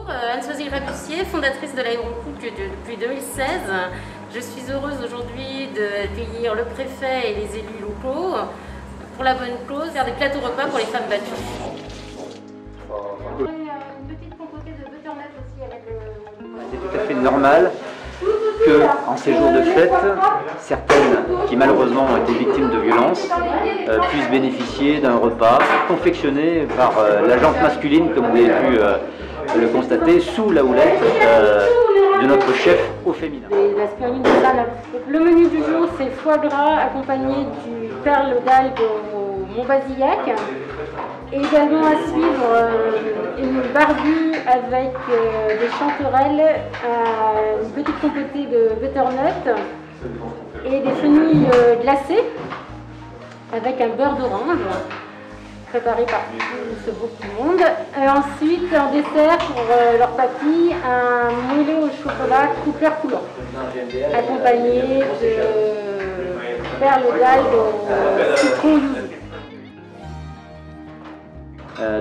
Anne-Sosie Rabussier, fondatrice de l'Aérocouple depuis 2016. Je suis heureuse aujourd'hui d'accueillir le préfet et les élus locaux pour la bonne cause, faire des plateaux repas pour les femmes battues. Une petite compotée de butternut aussi avec le... C'est tout à fait normal qu'en ces jours de fête, certaines qui malheureusement ont été victimes de violences puissent bénéficier d'un repas confectionné par la gente masculine, comme vous avez pu le constater, sous la houlette de notre chef au féminin. La spiruline de salade. Le menu du jour, c'est foie gras accompagné du perle d'algue au Montbazillac. Et également à suivre une barbue avec des chanterelles, une petite compotée de butternut et des fenouilles glacées avec un beurre d'orange préparé par ce beau petit monde. Ensuite, en dessert pour leur papy, un moelleux au chocolat couleur coulant, accompagné de perles d'algue au citron yuzu.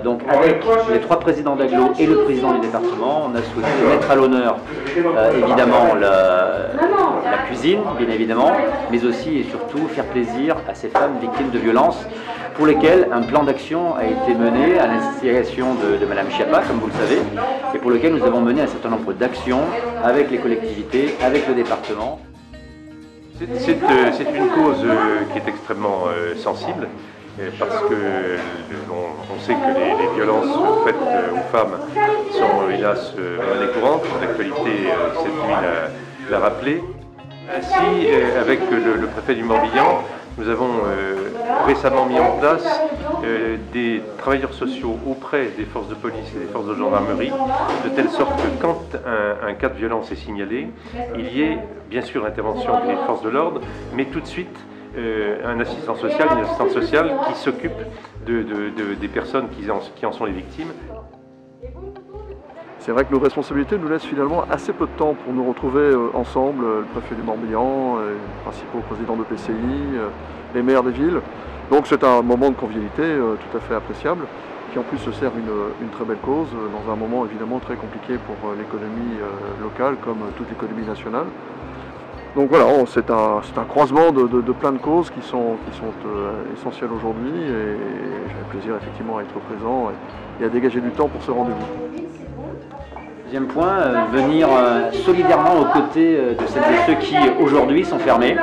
Donc avec les 3 présidents d'agglo et le président du département, on a souhaité mettre à l'honneur évidemment la cuisine, bien évidemment, mais aussi et surtout faire plaisir à ces femmes victimes de violences pour lesquelles un plan d'action a été mené à l'instigation de Madame Schiappa, comme vous le savez, et pour lequel nous avons mené un certain nombre d'actions avec les collectivités, avec le département. C'est une cause qui est extrêmement sensible. Parce que on sait que les violences faites aux femmes sont hélas monnaie courante. L'actualité cette nuit l'a rappelé. Ainsi, avec le préfet du Morbihan, nous avons récemment mis en place des travailleurs sociaux auprès des forces de police et des forces de gendarmerie, de telle sorte que quand un cas de violence est signalé, il y ait bien sûr l'intervention des forces de l'ordre, mais tout de suite un assistant social, une assistante sociale qui s'occupe des personnes qui en sont les victimes. C'est vrai que nos responsabilités nous laissent finalement assez peu de temps pour nous retrouver ensemble, le préfet du Morbihan, les principaux présidents de PCI, les maires des villes. Donc c'est un moment de convivialité tout à fait appréciable, qui en plus se sert une très belle cause, dans un moment évidemment très compliqué pour l'économie locale comme toute l'économie nationale. Donc voilà, c'est un croisement de plein de causes qui sont essentielles aujourd'hui et j'ai plaisir effectivement à être présent et à dégager du temps pour ce rendez-vous. Deuxième point, venir solidairement aux côtés de celles et ceux qui aujourd'hui sont fermés.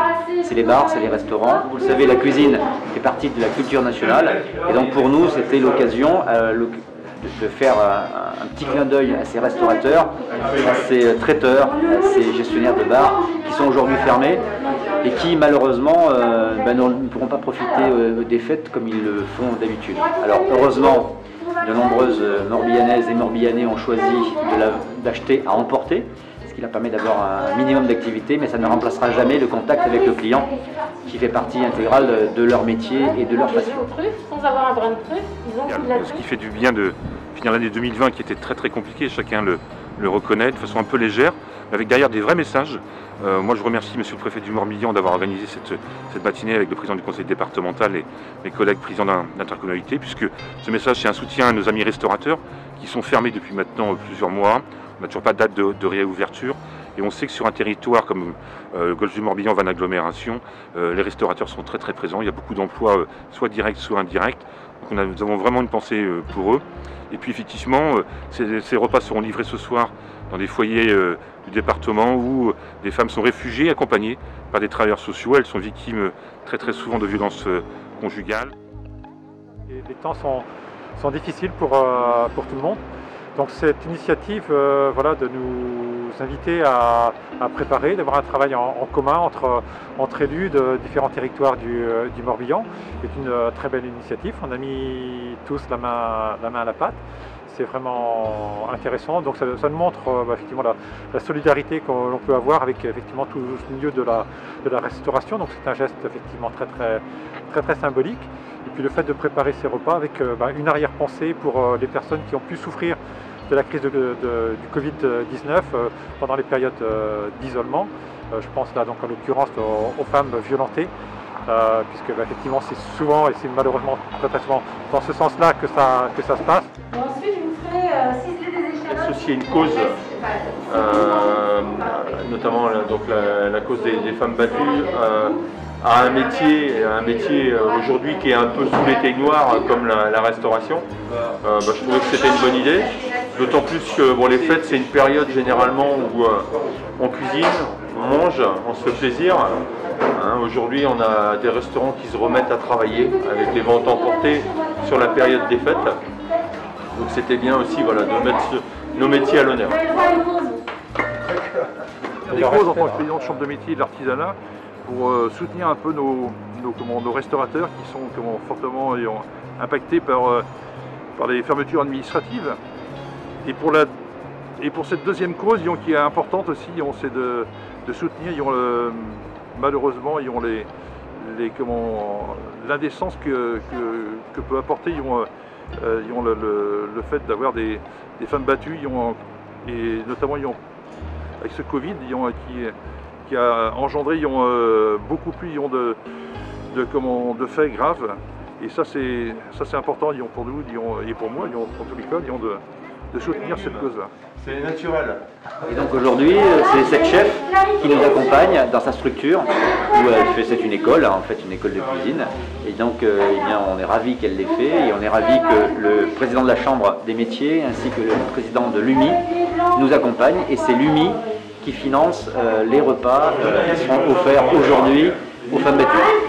C'est les bars, c'est les restaurants. Vous le savez, la cuisine fait partie de la culture nationale et donc pour nous c'était l'occasion de faire un petit clin d'œil à ces restaurateurs, à ces traiteurs, à ces gestionnaires de bars qui sont aujourd'hui fermés et qui malheureusement ne pourront pas profiter des fêtes comme ils le font d'habitude. Alors heureusement, de nombreuses Morbihanaises et Morbihanais ont choisi d'acheter à emporter, ce qui leur permet d'avoir un minimum d'activité, mais ça ne remplacera jamais le contact avec le client qui fait partie intégrale de leur métier et de leur passion. Sans avoir un brin de truffe, ils ont de la truffe. Ce qui fait du bien de finir l'année 2020 qui était très compliquée, chacun le reconnaît de façon un peu légère, mais avec derrière des vrais messages. Moi je remercie Monsieur le Préfet du Morbihan d'avoir organisé cette matinée avec le président du conseil départemental et mes collègues présidents d'intercommunalité, puisque ce message c'est un soutien à nos amis restaurateurs qui sont fermés depuis maintenant plusieurs mois. On n'a toujours pas de date de réouverture et on sait que sur un territoire comme le golfe du Morbihan, van agglomération, les restaurateurs sont très présents. Il y a beaucoup d'emplois soit directs soit indirects. Donc nous avons vraiment une pensée pour eux. Et puis effectivement, ces repas seront livrés ce soir dans des foyers du département où des femmes sont réfugiées, accompagnées par des travailleurs sociaux. Elles sont victimes très souvent de violences conjugales. Les temps sont difficiles pour tout le monde. Donc cette initiative voilà, de nous inviter à préparer, d'avoir un travail en commun entre élus de différents territoires du Morbihan est une très belle initiative. On a mis tous la main à la pâte. C'est vraiment intéressant, donc ça nous montre effectivement la solidarité que l'on peut avoir avec effectivement tout ce milieu de la restauration, donc c'est un geste effectivement très symbolique. Et puis le fait de préparer ces repas avec une arrière-pensée pour les personnes qui ont pu souffrir de la crise du Covid-19 pendant les périodes d'isolement. Je pense là donc en l'occurrence aux femmes violentées, puisque effectivement c'est souvent et c'est malheureusement très souvent dans ce sens-là que ça se passe. Ensuite, je vous ferai ciseler des échalotes. associer une cause, notamment donc la cause des femmes battues, à un métier aujourd'hui qui est un peu sous l'éteignoir comme la restauration. Je trouvais que c'était une bonne idée, d'autant plus que bon, les fêtes c'est une période généralement où on cuisine, on mange, on se fait plaisir. Hein, aujourd'hui on a des restaurants qui se remettent à travailler avec les ventes emportées sur la période des fêtes. Donc c'était bien aussi voilà, de mettre nos métiers à l'honneur. Des causes en tant que président de chambre de métier et de l'artisanat pour soutenir un peu nos restaurateurs qui sont fortement impactés par les fermetures administratives. Et pour cette deuxième cause qui est importante aussi, c'est de soutenir malheureusement l'indécence que peut apporter le fait d'avoir des femmes battues et notamment avec ce Covid qui a engendré beaucoup plus de faits graves. Et ça c'est important pour nous et pour moi en tous les cas de soutenir cette cause-là. C'est naturel. Et donc aujourd'hui, c'est cette chef qui nous accompagne dans sa structure, où c'est une école, en fait une école de cuisine. Et donc on est ravis qu'elle l'ait fait, et on est ravis que le président de la Chambre des métiers ainsi que le président de l'UMI nous accompagnent. Et c'est l'UMI qui finance les repas qui seront offerts aujourd'hui aux femmes battues.